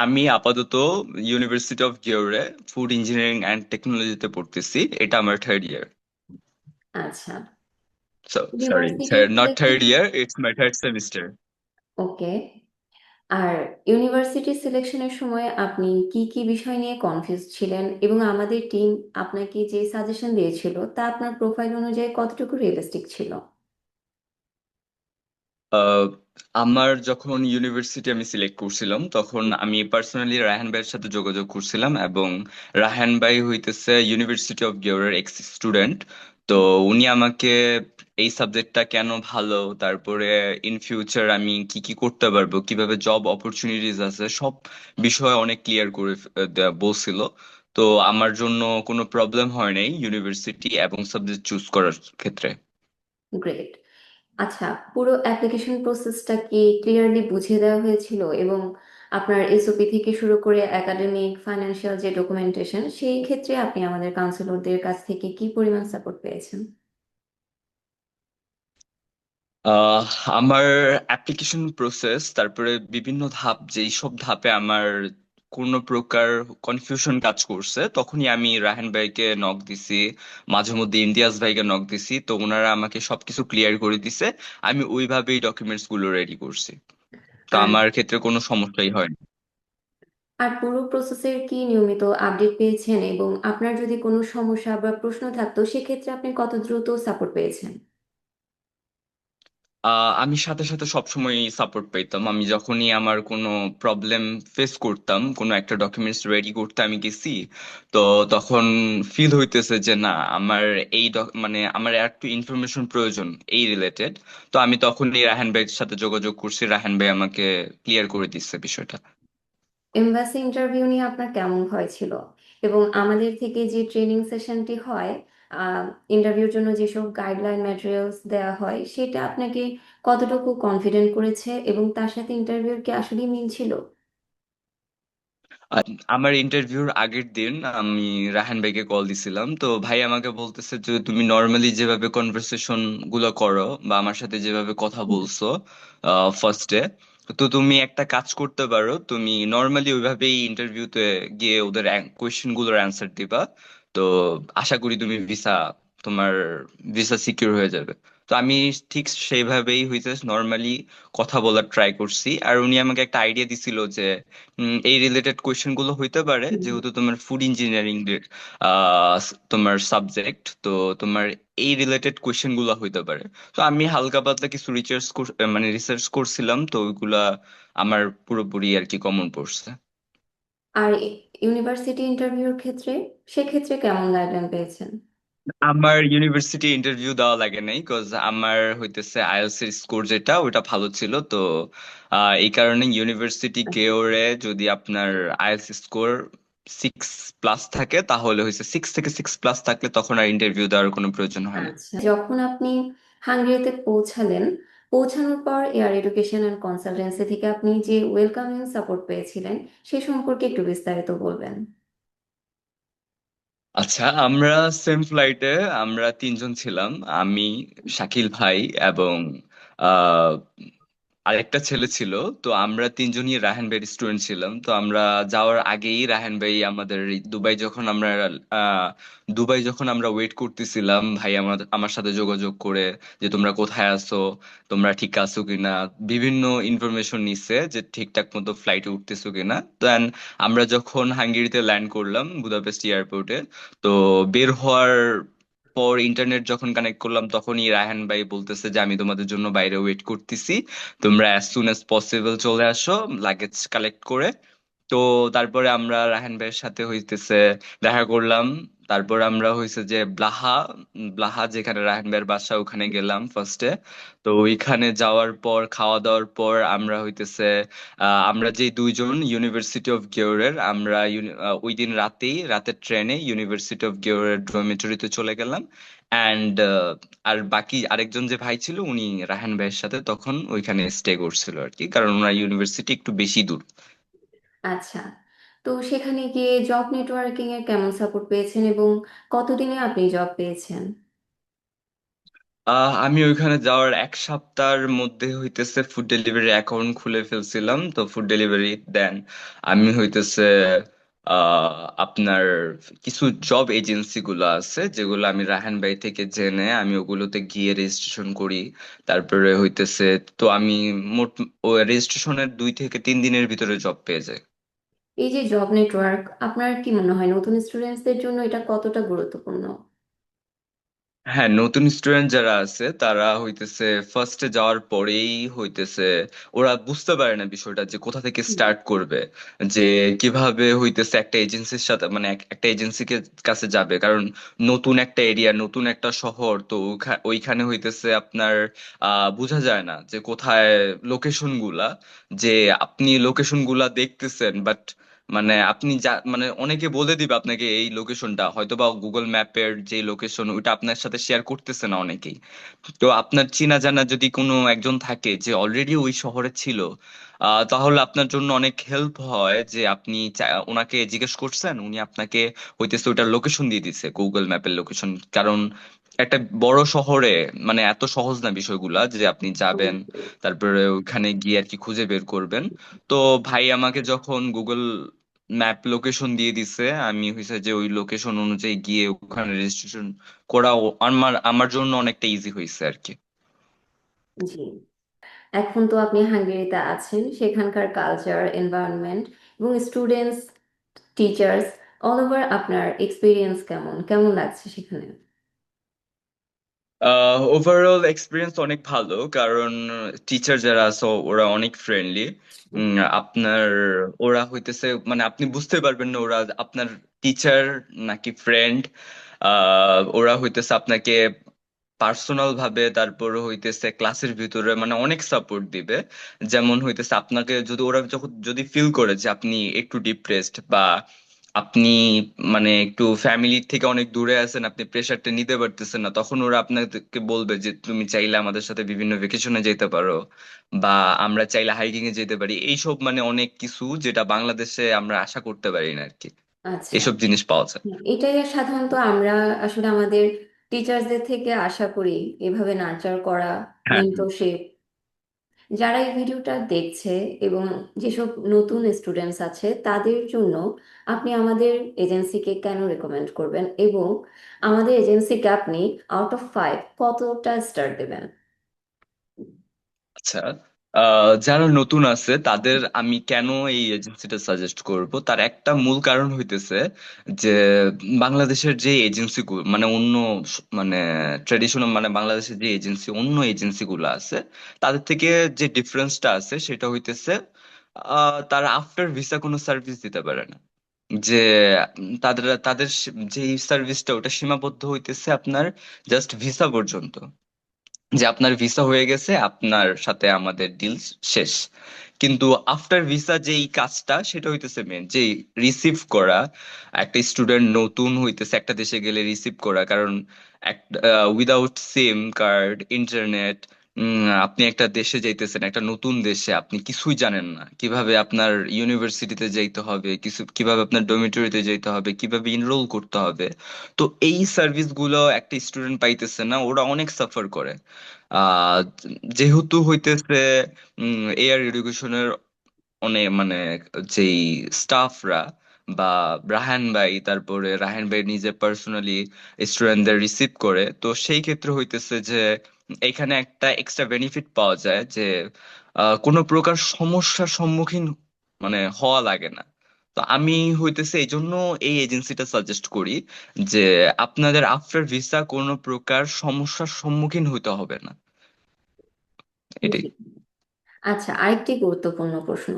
আমি আপাতত university of গিওরে ফুড ইঞ্জিনিয়ারিং অ্যান্ড টেকনোলজিতে পড়তেছি। এটা আমার থার্ড ইয়ার। আচ্ছা। সরি, ইউনিভার্সিটির not selection. Third year, it's my third semester. Okay. আর ইউনিভার্সিটি সিলেকশনের সময় আপনি কি কি বিষয় নিয়ে কনফিউজ ছিলেন এবং আমাদের টিম আপনাকে যে সাজেশন দিয়েছিল তা আপনার প্রোফাইল অনুযায়ী কতটুকু রিয়েলিস্টিক ছিল? আহ, আমার যখন ইউনিভার্সিটি আমি সিলেক্ট করছিলাম তখন আমি পার্সোনালি রায়হান ভাইয়ের সাথে যোগাযোগ করছিলাম, এবং রায়হান ভাই হইতেছে ইউনিভার্সিটি অফ গিওরের এক্স স্টুডেন্ট। তো উনি আমাকে এই সাবজেক্টটা কেন ভালো, তারপরে ইন ফিউচার আমি কি কি করতে পারবো, কিভাবে জব অপরচুনিটিজ আছে, সব বিষয়ে অনেক ক্লিয়ার করে বলছিল। তো আমার জন্য কোনো প্রবলেম হয় নাই ইউনিভার্সিটি এবং সাবজেক্ট চুজ করার ক্ষেত্রে। গ্রেট। আচ্ছা, পুরো অ্যাপ্লিকেশন প্রসেসটা কি ক্লিয়ারলি বুঝিয়ে দেওয়া হয়েছিল এবং আপনার এসওপি থেকে শুরু করে একাডেমিক ফাইন্যান্সিয়াল যে ডকুমেন্টেশন সেই ক্ষেত্রে আপনি আমাদের কাউন্সিলরদের কাছ থেকে কি পরিমাণ সাপোর্ট পেয়েছেন? আহ আমার অ্যাপ্লিকেশন প্রসেস, তারপরে বিভিন্ন ধাপ, যেই সব ধাপে আমার কোনো প্রকার কনফিউশন কাজ করছে তখনই আমি রাহান ভাইকে নক দিছি, মাঝে মধ্যে ইমতিয়াজ ভাইকে নক দিছি, তো ওনারা আমাকে সবকিছু ক্লিয়ার করে দিছে। আমি ওইভাবেই ডকুমেন্টস গুলো রেডি করছি। তো আর আমার ক্ষেত্রে কোনো সমস্যাই হয়নি। আর পুরো প্রসেসের কি নিয়মিত আপডেট পেয়েছেন এবং আপনার যদি কোনো সমস্যা বা প্রশ্ন থাকতো সেক্ষেত্রে আপনি কত দ্রুত সাপোর্ট পেয়েছেন? আমি সাথে সাথে সবসময় সাপোর্ট পেতাম। আমি যখনই আমার কোনো প্রবলেম ফেস করতাম, কোনো একটা ডকুমেন্টস রেডি করতে আমি গেছি, তো তখন ফিল হইতেছে যে না, আমার মানে আমার একটু ইনফরমেশন প্রয়োজন এই রিলেটেড। তো আমি তখনই রাহান ভাইয়ের সাথে যোগাযোগ করছি, রাহান ভাই আমাকে ক্লিয়ার করে দিচ্ছে বিষয়টা। এমবাসি ইন্টারভিউ নিয়ে আপনার কেমন ভয় ছিল এবং আমাদের থেকে যে ট্রেনিং সেশনটি হয়, ইন্টারভিউর জন্য যেসব গাইডলাইন ম্যাটেরিয়ালস দেওয়া হয় সেটা আপনাকে কতটুকু কনফিডেন্ট করেছে এবং তার সাথে ইন্টারভিউর কি আসলেই মিল ছিল? আর আমার ইন্টারভিউর আগের দিন আমি রাহান ভাইকে কল দিছিলাম, তো ভাই আমাকে বলতেছে যে তুমি নর্মালি যেভাবে কনভারসেশন গুলো করো বা আমার সাথে যেভাবে কথা বলছো ফার্স্টে, তো তুমি একটা কাজ করতে পারো, তুমি নর্মালি ওইভাবেই ইন্টারভিউতে গিয়ে ওদের কোয়েশ্চেন গুলোর অ্যান্সার দিবা। তো আশা করি তুমি তোমার ভিসা সিকিউর হয়ে যাবে। তো আমি ঠিক সেইভাবেই হইতে নর্মালি কথা বলার ট্রাই করছি। আর উনি আমাকে একটা আইডিয়া দিছিল যে এই রিলেটেড কোয়েশ্চেন গুলো হইতে পারে, হুম। যেহেতু তোমার ফুড ইঞ্জিনিয়ারিং আহ তোমার সাবজেক্ট, তো তোমার এই রিলেটেড কোয়েশ্চেন গুলো হইতে পারে। তো আমি হালকা পাতলা কিছু মানে রিসার্চ করছিলাম, তো ওইগুলা আমার পুরোপুরি আর কি কমন পড়ছে। আর ইউনিভার্সিটি ইন্টারভিউর ক্ষেত্রে সেক্ষেত্রে কেমন গাইডলাইন পেয়েছেন? আমার ইউনিভার্সিটি ইন্টারভিউ দেওয়া লাগে নাই, কজ আমার হইতেছে আইএলটিএস এর স্কোর যেটা ওটা ভালো ছিল। তো এই কারণে ইউনিভার্সিটি আচ্ছা। কেওরে যদি আপনার আইএলটিএস স্কোর 6+ থাকে, তাহলে হয়েছে 6 থেকে 6+ থাকলে তখন আর ইন্টারভিউ দেওয়ার কোনো প্রয়োজন হয় না। আচ্ছা, যখন আপনি হাঙ্গেরিতে পৌঁছালেন, পৌঁছানোর পর এয়ার এডুকেশন অ্যান্ড কনসালটেন্সি থেকে আপনি যে ওয়েলকামিং সাপোর্ট পেয়েছিলেন সে সম্পর্কে একটু বিস্তারিত বলবেন। আচ্ছা, আমরা সেম ফ্লাইটে আমরা তিনজন ছিলাম। আমি, শাকিল ভাই এবং আহ, আরেকটা ছেলে ছিল। তো আমরা তিনজনই রাহান ভাইয়ের স্টুডেন্ট ছিলাম। তো আমরা যাওয়ার আগেই রাহান ভাই আমাদের এই আহ, দুবাই যখন আমরা ওয়েট করতেছিলাম, ভাই আমার সাথে যোগাযোগ করে যে তোমরা কোথায় আছো, তোমরা ঠিক আছো কিনা, বিভিন্ন ইনফরমেশন নিচ্ছে যে ঠিকঠাক মতো ফ্লাইটে উঠতেছো কিনা। দেন আমরা যখন হাঙ্গেরিতে ল্যান্ড করলাম বুদাপেস্ট এয়ারপোর্টে, তো বের হওয়ার পর ইন্টারনেট যখন কানেক্ট করলাম তখনই রায়হান ভাই বলতেছে যে আমি তোমাদের জন্য বাইরে ওয়েট করতেছি, তোমরা অ্যাজ সুন অ্যাজ পসিবল চলে আসো লাগেজ কালেক্ট করে। তো তারপরে আমরা রায়হান ভাইয়ের সাথে হইতেছে দেখা করলাম। তারপর আমরা হইছে যে ব্লাহা যেখানে রায়হান ভাইয়ের বাসা, ওখানে গেলাম ফার্স্টে। তো ওইখানে যাওয়ার পর খাওয়া দাওয়ার পর আমরা হইতেছে আমরা যে দুইজন ইউনিভার্সিটি অফ গিওরের, আমরা ওই দিন রাতের ট্রেনে ইউনিভার্সিটি অফ গিওরের ডরমিটরিতে চলে গেলাম। অ্যান্ড আর বাকি আরেকজন যে ভাই ছিল উনি রাহান ভাইয়ের সাথে তখন ওইখানে স্টে করছিল আর কি, কারণ ওনার ইউনিভার্সিটি একটু বেশি দূর। আচ্ছা, তো সেখানে গিয়ে জব নেটওয়ার্কিং এর কেমন সাপোর্ট পেয়েছেন এবং কতদিনে আপনি জব পেয়েছেন? আমি ওইখানে যাওয়ার এক সপ্তাহের মধ্যে হইতেছে ফুড ডেলিভারি অ্যাকাউন্ট খুলে ফেলছিলাম, তো ফুড ডেলিভারি দেন আমি হইতেছে আপনার কিছু জব এজেন্সি গুলো আছে যেগুলো আমি রাহান ভাই থেকে জেনে আমি ওগুলোতে গিয়ে রেজিস্ট্রেশন করি। তারপরে হইতেছে, তো আমি মোট ও রেজিস্ট্রেশনের 2 থেকে 3 দিনের ভিতরে জব পেয়ে যাই। এই যে জব নেটওয়ার্ক, আপনার কি মনে হয় নতুন স্টুডেন্টসদের জন্য এটা কতটা গুরুত্বপূর্ণ? হ্যাঁ, নতুন স্টুডেন্ট যারা আছে তারা হইতেছে ফার্স্টে যাওয়ার পরেই হইতেছে ওরা বুঝতে পারে না বিষয়টা যে কোথা থেকে হুম। স্টার্ট করবে, যে কিভাবে হইতেছে একটা এজেন্সির সাথে মানে একটা এজেন্সিকে কাছে যাবে। কারণ নতুন একটা এরিয়া, নতুন একটা শহর, তো ওইখানে হইতেছে আপনার বোঝা যায় না যে কোথায় লোকেশন গুলা, যে আপনি লোকেশন গুলা দেখতেছেন বাট মানে আপনি যা মানে অনেকে বলে দিবে আপনাকে এই লোকেশনটা, হয়তো বা গুগল ম্যাপের যে লোকেশন ওইটা আপনার সাথে শেয়ার করতেছে না অনেকেই। তো আপনার চেনা জানা যদি কোনো একজন থাকে যে অলরেডি ওই শহরে ছিল, তাহলে আপনার জন্য অনেক হেল্প হয় যে আপনি ওনাকে জিজ্ঞেস করছেন, উনি আপনাকে হইতেছে ওইটার লোকেশন দিয়ে দিছে, গুগল ম্যাপের লোকেশন। কারণ একটা বড় শহরে মানে এত সহজ না বিষয়গুলা যে আপনি যাবেন অবশ্যই। তারপরে ওখানে গিয়ে আর কি খুঁজে বের করবেন। তো ভাই আমাকে যখন গুগল ম্যাপ লোকেশন দিয়ে দিছে, আমি হয়েছে যে ওই লোকেশন অনুযায়ী গিয়ে ওখানে রেজিস্ট্রেশন করা আমার আমার জন্য অনেকটা ইজি হয়েছে আর কি। জি। এখন তো আপনি হাঙ্গেরিতে আছেন, সেখানকার কালচার, এনভায়রনমেন্ট এবং স্টুডেন্টস, টিচার্স, অল ওভার আপনার এক্সপিরিয়েন্স কেমন কেমন লাগছে সেখানে? ওভারঅল এক্সপিরিয়েন্স অনেক ভালো, কারণ টিচার যারা আছে ওরা অনেক ফ্রেন্ডলি। আপনার ওরা হইতেছে মানে আপনি বুঝতে পারবেন না ওরা আপনার টিচার নাকি ফ্রেন্ড। ওরা হইতেছে আপনাকে পার্সোনাল ভাবে, তারপর হইতেছে ক্লাসের ভিতরে মানে অনেক সাপোর্ট দিবে। যেমন হইতেছে আপনাকে যদি ওরা যখন যদি ফিল করে যে আপনি একটু ডিপ্রেসড বা আপনি মানে একটু ফ্যামিলির থেকে অনেক দূরে আছেন, আপনি প্রেশারটা নিতে পারতেছেন না, তখন ওরা আপনাকে বলবে যে তুমি চাইলে আমাদের সাথে বিভিন্ন ভেকেশনে যেতে পারো, বা আমরা চাইলে হাইকিং এ যেতে পারি। এইসব মানে অনেক কিছু যেটা বাংলাদেশে আমরা আশা করতে পারি না আর কি, আচ্ছা। এসব জিনিস পাওয়া যায়। এটাই সাধারণত আমরা আসলে আমাদের টিচার্সদের থেকে আশা করি, এভাবে নার্চার করা, হ্যাঁ, মেন্টরশিপ। যারা এই ভিডিওটা দেখছে এবং যেসব নতুন স্টুডেন্টস আছে তাদের জন্য আপনি আমাদের এজেন্সিকে কেন রেকমেন্ড করবেন, এবং আমাদের এজেন্সিকে আপনি আউট অফ 5 কতটা স্টার দেবেন? আচ্ছা। যারা নতুন আছে তাদের আমি কেন এই এজেন্সিটা সাজেস্ট করব, তার একটা মূল কারণ হইতেছে যে বাংলাদেশের যে এজেন্সি মানে অন্য মানে ট্রেডিশনাল মানে বাংলাদেশের যে এজেন্সি অন্য এজেন্সি গুলো আছে তাদের থেকে যে ডিফারেন্সটা আছে সেটা হইতেছে তারা আফটার ভিসা কোনো সার্ভিস দিতে পারে না। যে তাদের তাদের যে সার্ভিসটা ওটা সীমাবদ্ধ হইতেছে আপনার জাস্ট ভিসা পর্যন্ত, যে আপনার ভিসা হয়ে গেছে আপনার সাথে আমাদের ডিল শেষ। কিন্তু আফটার ভিসা যেই কাজটা সেটা হইতেছে মেন যে রিসিভ করা, একটা স্টুডেন্ট নতুন হইতেছে একটা দেশে গেলে রিসিভ করা। কারণ উইদাউট সিম কার্ড, ইন্টারনেট, আপনি একটা দেশে যাইতেছেন, একটা নতুন দেশে আপনি কিছুই জানেন না, কিভাবে আপনার ইউনিভার্সিটিতে যাইতে হবে, কিছু কিভাবে আপনার ডরমিটরিতে যাইতে হবে, কিভাবে এনরোল করতে হবে। তো এই সার্ভিস গুলো একটা স্টুডেন্ট পাইতেছে না, ওরা অনেক সাফার করে। আহ যেহেতু হইতেছে এয়ার এডুকেশনের অনেক মানে যেই স্টাফরা বা রাহান ভাই, তারপরে রাহান ভাই নিজে পার্সোনালি স্টুডেন্টদের রিসিভ করে, তো সেই ক্ষেত্রে হইতেছে যে এখানে একটা এক্সট্রা বেনিফিট পাওয়া যায় যে কোনো প্রকার সমস্যার সম্মুখীন মানে হওয়া লাগে না। তো আমি হইতেছে এই জন্য এই এজেন্সিটা সাজেস্ট করি যে আপনাদের আফটার ভিসা কোনো প্রকার সমস্যার সম্মুখীন হইতে হবে না, এটাই। জি। আচ্ছা, আরেকটি গুরুত্বপূর্ণ প্রশ্ন,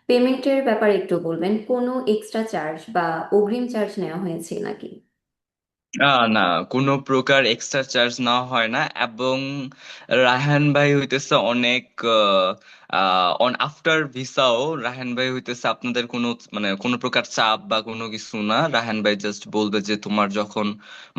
পেমেন্টের ব্যাপারে একটু বলবেন, কোনো এক্সট্রা চার্জ বা অগ্রিম চার্জ নেওয়া হয়েছে নাকি? না, কোনো প্রকার এক্সট্রা চার্জ নেওয়া হয় না। এবং রায়হান ভাই হইতেছে অনেক অন আফটার ভিসাও রায়হান ভাই হইতেছে আপনাদের কোনো মানে কোনো প্রকার চাপ বা কোনো কিছু না। রায়হান ভাই জাস্ট বলবে যে তোমার যখন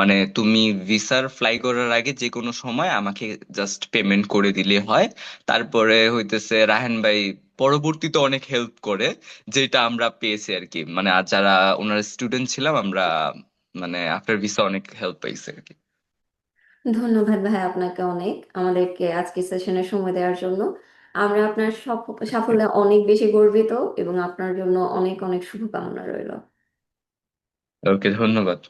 মানে তুমি ভিসার ফ্লাই করার আগে যে কোনো সময় আমাকে জাস্ট পেমেন্ট করে দিলে হয়। তারপরে হইতেছে রায়হান ভাই পরবর্তীতে অনেক হেল্প করে, যেটা আমরা পেয়েছি আর কি। মানে আর যারা ওনার স্টুডেন্ট ছিলাম আমরা মানে আফটার ভিসা অনেক হেল্প পাইছে আর কি। ধন্যবাদ ভাই আপনাকে অনেক আমাদেরকে আজকে সেশনে সময় দেওয়ার জন্য। আমরা আপনার সাফল্যে অনেক বেশি গর্বিত এবং আপনার জন্য অনেক অনেক শুভকামনা রইল। ওকে, ধন্যবাদ।